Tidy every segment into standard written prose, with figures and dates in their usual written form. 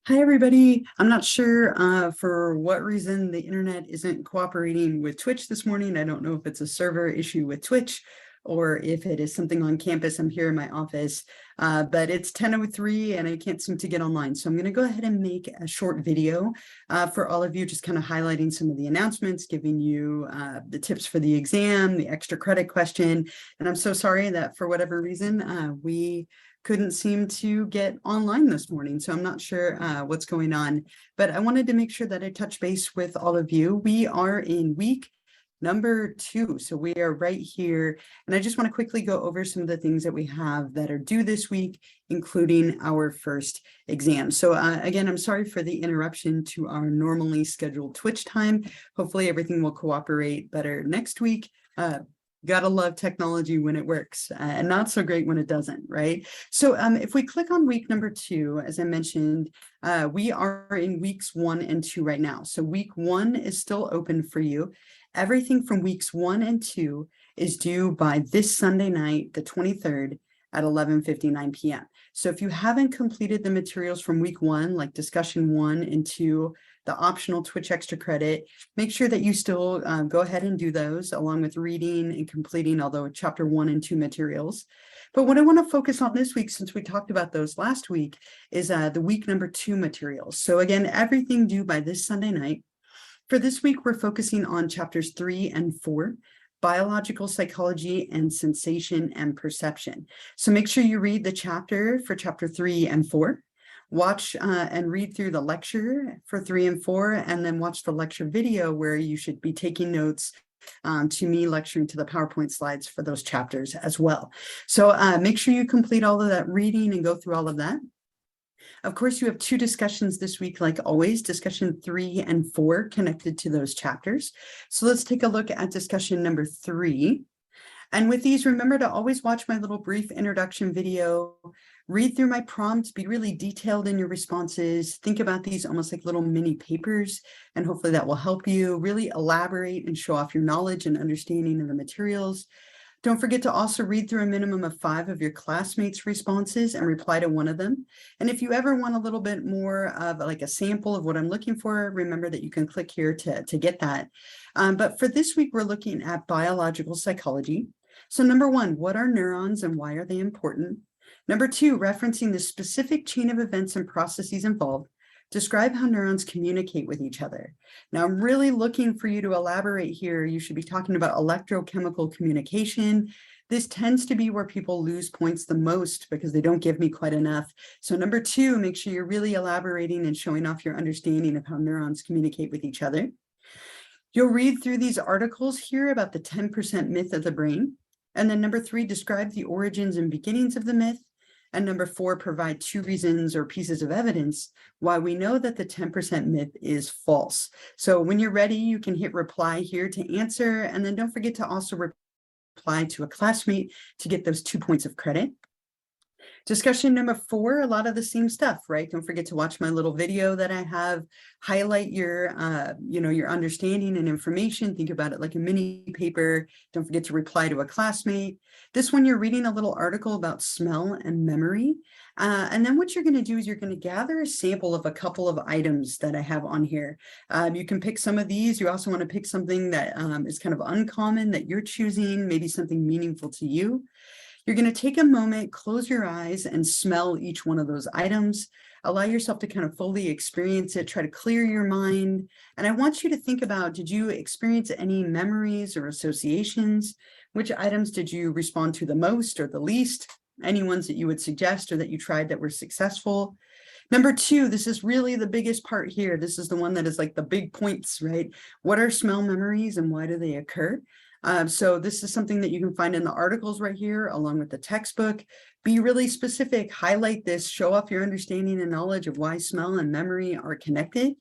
Hi, everybody. I'm not sure for what reason the internet isn't cooperating with Twitch this morning. I don't know if it's a server issue with Twitch or if it is something on campus. I'm here in my office, but it's 10:03 and I can't seem to get online. So I'm going to go ahead and make a short video for all of you, just kind of highlighting some of the announcements, giving you the tips for the exam, the extra credit question. And I'm so sorry that for whatever reason, we couldn't seem to get online this morning. So I'm not sure what's going on, but I wanted to make sure that I touch base with all of you. We are in week number 2. So we are right here. And I just want to quickly go over some of the things that we have that are due this week, including our first exam. So again, I'm sorry for the interruption to our normally scheduled Twitch time. Hopefully everything will cooperate better next week. Gotta love technology when it works and not so great when it doesn't, right? So if we click on week number 2, as I mentioned, we are in weeks 1 and 2 right now. So week 1 is still open for you. Everything from weeks 1 and 2 is due by this Sunday night, the 23rd at 11:59 p.m. So if you haven't completed the materials from week 1, like discussion 1 and 2, the optional Twitch extra credit, make sure that you still go ahead and do those along with reading and completing although chapter 1 and 2 materials. But what I want to focus on this week, since we talked about those last week, is the week number 2 materials. So again, everything due by this Sunday night. For this week, we're focusing on chapters 3 and 4, biological psychology and sensation and perception. So make sure you read the chapter for chapter 3 and 4. Watch and read through the lecture for 3 and 4, and then watch the lecture video where you should be taking notes to me lecturing to the PowerPoint slides for those chapters as well. So make sure you complete all of that reading and go through all of that. Of course, you have 2 discussions this week, like always, discussion 3 and 4 connected to those chapters. So let's take a look at discussion number 3. And with these, remember to always watch my little brief introduction video, read through my prompts, be really detailed in your responses, think about these almost like little mini papers, and hopefully that will help you really elaborate and show off your knowledge and understanding of the materials. Don't forget to also read through a minimum of 5 of your classmates' responses and reply to one of them. And if you ever want a little bit more of like a sample of what I'm looking for, remember that you can click here to get that. But for this week, we're looking at biological psychology. So number 1, what are neurons and why are they important? Number 2, referencing the specific chain of events and processes involved. Describe how neurons communicate with each other. Now, I'm really looking for you to elaborate here. You should be talking about electrochemical communication. This tends to be where people lose points the most because they don't give me quite enough. So number 2, make sure you're really elaborating and showing off your understanding of how neurons communicate with each other. You'll read through these articles here about the 10% myth of the brain. And then number 3, describe the origins and beginnings of the myth. And number 4, provide 2 reasons or pieces of evidence why we know that the 10% myth is false. So when you're ready, you can hit reply here to answer. And then don't forget to also reply to a classmate to get those 2 points of credit. Discussion number 4, a lot of the same stuff, right? Don't forget to watch my little video that I have, highlight your, your understanding and information. Think about it like a mini paper. Don't forget to reply to a classmate. This one, you're reading a little article about smell and memory. And then what you're going to do is you're going to gather a sample of a couple of items that I have on here. You can pick some of these. You also want to pick something that is kind of uncommon that you're choosing, maybe something meaningful to you. You're going to take a moment, close your eyes, and smell each one of those items. Allow yourself to kind of fully experience it. Try to clear your mind. And I want you to think about, did you experience any memories or associations? Which items did you respond to the most or the least? Any ones that you would suggest or that you tried that were successful? Number 2, this is really the biggest part here. This is the one that is like the big points, right? What are smell memories and why do they occur? So this is something that you can find in the articles right here, along with the textbook. Be really specific, highlight this, show off your understanding and knowledge of why smell and memory are connected.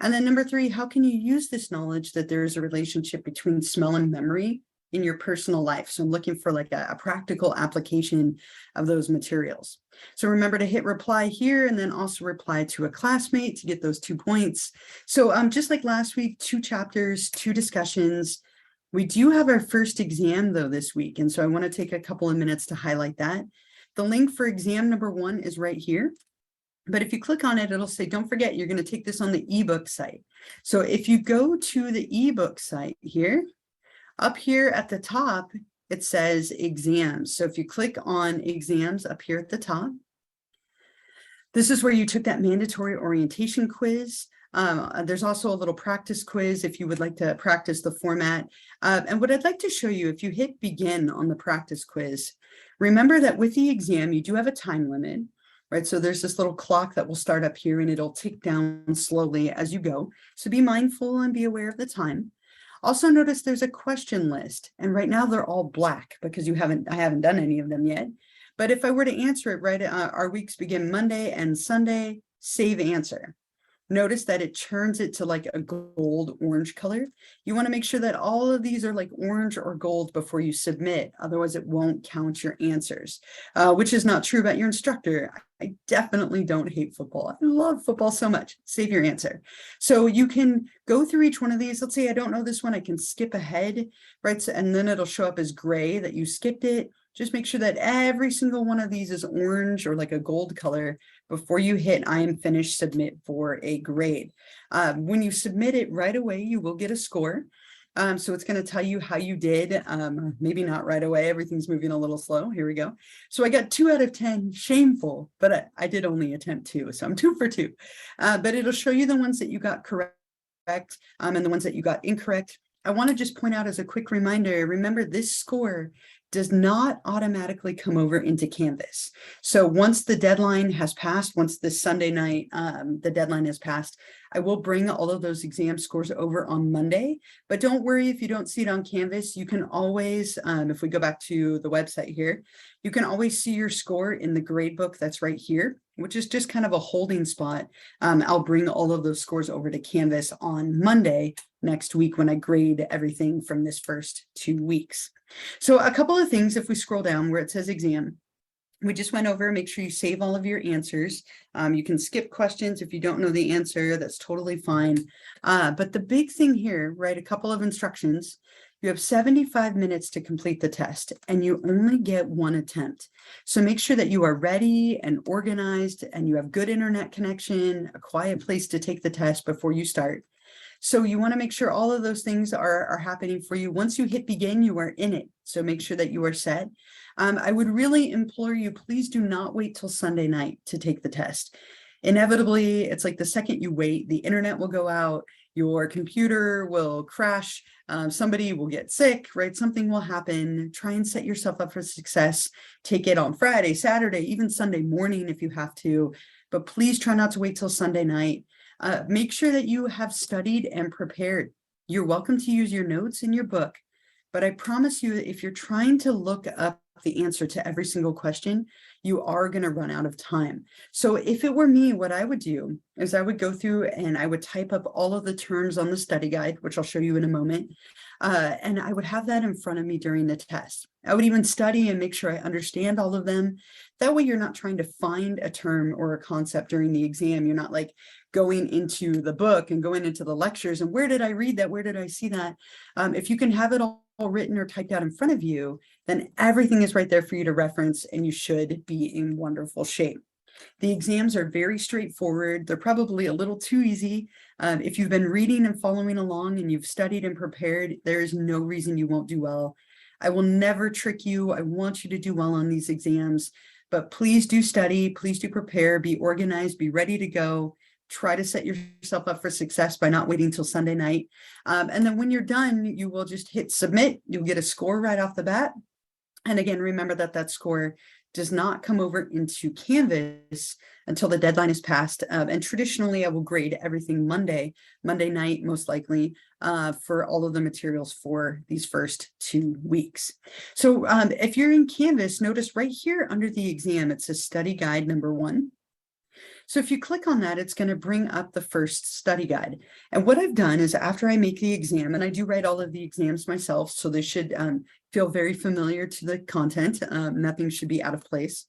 And then number 3, how can you use this knowledge that there is a relationship between smell and memory in your personal life? So I'm looking for like a practical application of those materials. So remember to hit reply here and then also reply to a classmate to get those 2 points. So just like last week, 2 chapters, 2 discussions. We do have our first exam though this week, and so I want to take a couple of minutes to highlight that. The link for exam number 1 is right here. But if you click on it, it'll say, don't forget, you're going to take this on the ebook site. So if you go to the ebook site here, up here at the top, it says exams. So if you click on exams up here at the top, this is where you took that mandatory orientation quiz. There's also a little practice quiz if you would like to practice the format. And what I'd like to show you, if you hit begin on the practice quiz, remember that with the exam, you do have a time limit, right? So there's this little clock that will start up here and it'll tick down slowly as you go. So be mindful and be aware of the time. Also notice there's a question list, and right now they're all black because I haven't done any of them yet. But if I were to answer it right, our weeks begin Monday and Sunday, save answer. Notice that it turns it to like a gold orange color. You want to make sure that all of these are like orange or gold before you submit. Otherwise, it won't count your answers, which is not true about your instructor. I definitely don't hate football. I love football so much. Save your answer. So you can go through each one of these. Let's say I don't know this one. I can skip ahead, right? So, and then it'll show up as gray that you skipped it. Just make sure that every single one of these is orange or like a gold color before you hit I am finished submit for a grade. When you submit it right away, you will get a score. So it's going to tell you how you did, maybe not right away. Everything's moving a little slow. Here we go. So I got 2 out of 10, shameful, but I did only attempt 2. So I'm 2 for 2, but it'll show you the ones that you got correct and the ones that you got incorrect. I want to just point out as a quick reminder, remember this score does not automatically come over into Canvas. So once the deadline has passed, once this Sunday night, the deadline has passed, I will bring all of those exam scores over on Monday, but don't worry if you don't see it on Canvas. You can always, if we go back to the website here, you can always see your score in the grade book that's right here, which is just kind of a holding spot. I'll bring all of those scores over to Canvas on Monday next week when I grade everything from this first 2 weeks. So a couple of things, if we scroll down where it says exam, we just went over, make sure you save all of your answers. You can skip questions if you don't know the answer, that's totally fine. But the big thing here, right, a couple of instructions, you have 75 minutes to complete the test and you only get 1 attempt. So make sure that you are ready and organized and you have good internet connection, a quiet place to take the test before you start. So you want to make sure all of those things are happening for you. Once you hit begin, you are in it. So make sure that you are set. I would really implore you, please do not wait till Sunday night to take the test. Inevitably, it's like the second you wait, the internet will go out, your computer will crash, somebody will get sick, right? Something will happen. Try and set yourself up for success. Take it on Friday, Saturday, even Sunday morning if you have to, but please try not to wait till Sunday night. Make sure that you have studied and prepared. You're welcome to use your notes in your book, but I promise you, if you're trying to look up the answer to every single question, you are going to run out of time. So if it were me, what I would do is I would go through and I would type up all of the terms on the study guide, which I'll show you in a moment. And I would have that in front of me during the test. I would even study and make sure I understand all of them. That way you're not trying to find a term or a concept during the exam. You're not like going into the book and going into the lectures and where did I read that? Where did I see that? If you can have it all written or typed out in front of you, then everything is right there for you to reference and you should be in wonderful shape. The exams are very straightforward. They're probably a little too easy. If you've been reading and following along and you've studied and prepared, there is no reason you won't do well. I will never trick you. I want you to do well on these exams, but please do study, please do prepare, be organized, be ready to go. Try to set yourself up for success by not waiting till Sunday night. And then when you're done, you will just hit submit. You'll get a score right off the bat. And again, remember that that score does not come over into Canvas until the deadline is passed. And traditionally, I will grade everything Monday night, most likely, for all of the materials for these first 2 weeks. So if you're in Canvas, notice right here under the exam, it says study guide number 1. So if you click on that, it's going to bring up the first study guide. And what I've done is after I make the exam, and I do write all of the exams myself, so they should feel very familiar to the content. Nothing should be out of place.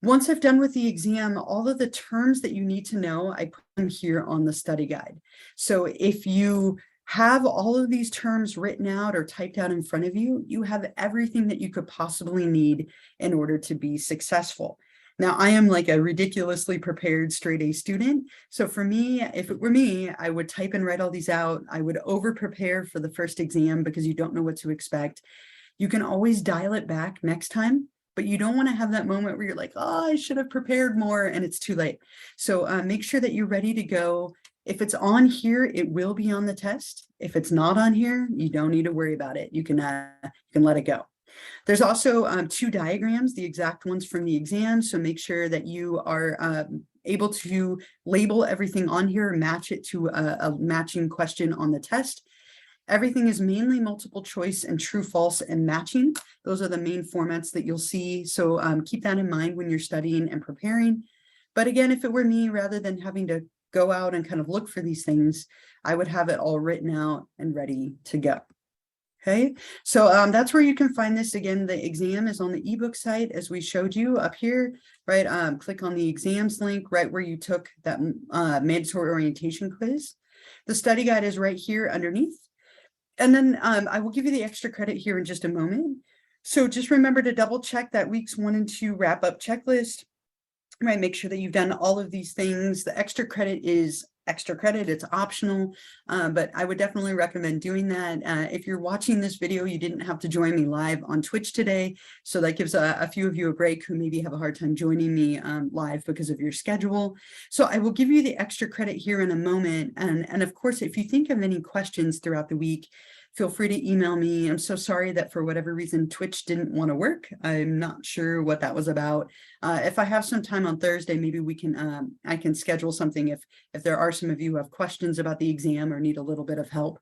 Once I've done with the exam, all of the terms that you need to know, I put them here on the study guide. So if you have all of these terms written out or typed out in front of you, you have everything that you could possibly need in order to be successful. Now, I am like a ridiculously prepared straight A student. So for me, if it were me, I would type and write all these out. I would over prepare for the first exam because you don't know what to expect. You can always dial it back next time, but you don't want to have that moment where you're like, oh, I should have prepared more and it's too late. So make sure that you're ready to go. If it's on here, it will be on the test. If it's not on here, you don't need to worry about it. You can let it go. There's also 2 diagrams, the exact ones from the exam. So make sure that you are able to label everything on here, match it to a matching question on the test. Everything is mainly multiple choice and true, false, and matching. Those are the main formats that you'll see. So keep that in mind when you're studying and preparing. But again, if it were me, rather than having to go out and kind of look for these things, I would have it all written out and ready to go. Okay, so that's where you can find this. Again, the exam is on the ebook site, as we showed you up here, right? Click on the exams link right where you took that mandatory orientation quiz. The study guide is right here underneath. And then I will give you the extra credit here in just a moment. So just remember to double check that weeks 1 and 2 wrap up checklist, right? Make sure that you've done all of these things. The extra credit is extra credit, it's optional, but I would definitely recommend doing that. If you're watching this video, you didn't have to join me live on Twitch today, so that gives a few of you a break who maybe have a hard time joining me live because of your schedule. So I will give you the extra credit here in a moment, and of course, if you think of any questions throughout the week, feel free to email me. I'm so sorry that for whatever reason, Twitch didn't want to work. I'm not sure what that was about. If I have some time on Thursday, maybe we can, I can schedule something if there are some of you who have questions about the exam or need a little bit of help.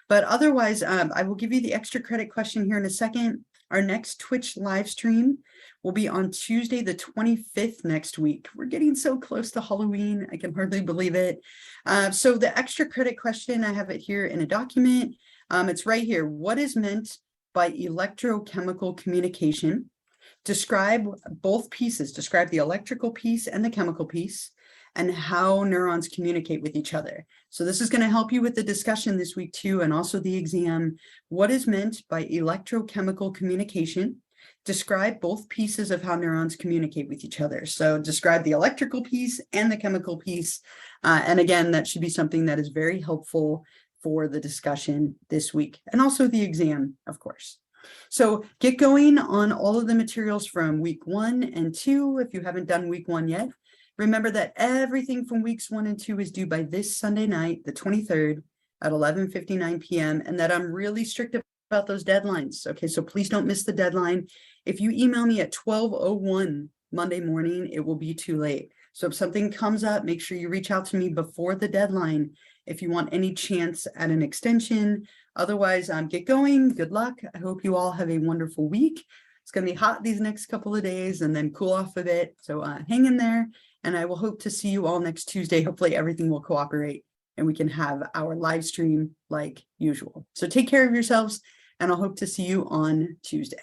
But otherwise, I will give you the extra credit question here in a second. Our next Twitch live stream will be on Tuesday, the 25th next week. We're getting so close to Halloween. I can hardly believe it. So the extra credit question, I have it here in a document. It's right here. What is meant by electrochemical communication? Describe both pieces. Describe the electrical piece and the chemical piece and how neurons communicate with each other. So this is going to help you with the discussion this week too, and also the exam. What is meant by electrochemical communication? Describe both pieces of how neurons communicate with each other. So describe the electrical piece and the chemical piece. And again, that should be something that is very helpful for the discussion this week, and also the exam, of course. So get going on all of the materials from week 1 and 2 if you haven't done week 1 yet. Remember that everything from weeks 1 and 2 is due by this Sunday night, the 23rd at 11:59 p.m. and that I'm really strict about those deadlines. Okay, so please don't miss the deadline. If you email me at 12:01 Monday morning, it will be too late. So if something comes up, make sure you reach out to me before the deadline if you want any chance at an extension. Otherwise, get going. Good luck. I hope you all have a wonderful week. It's going to be hot these next couple of days and then cool off a bit. So hang in there, and I will hope to see you all next Tuesday. Hopefully everything will cooperate and we can have our live stream like usual. So take care of yourselves, and I'll hope to see you on Tuesday.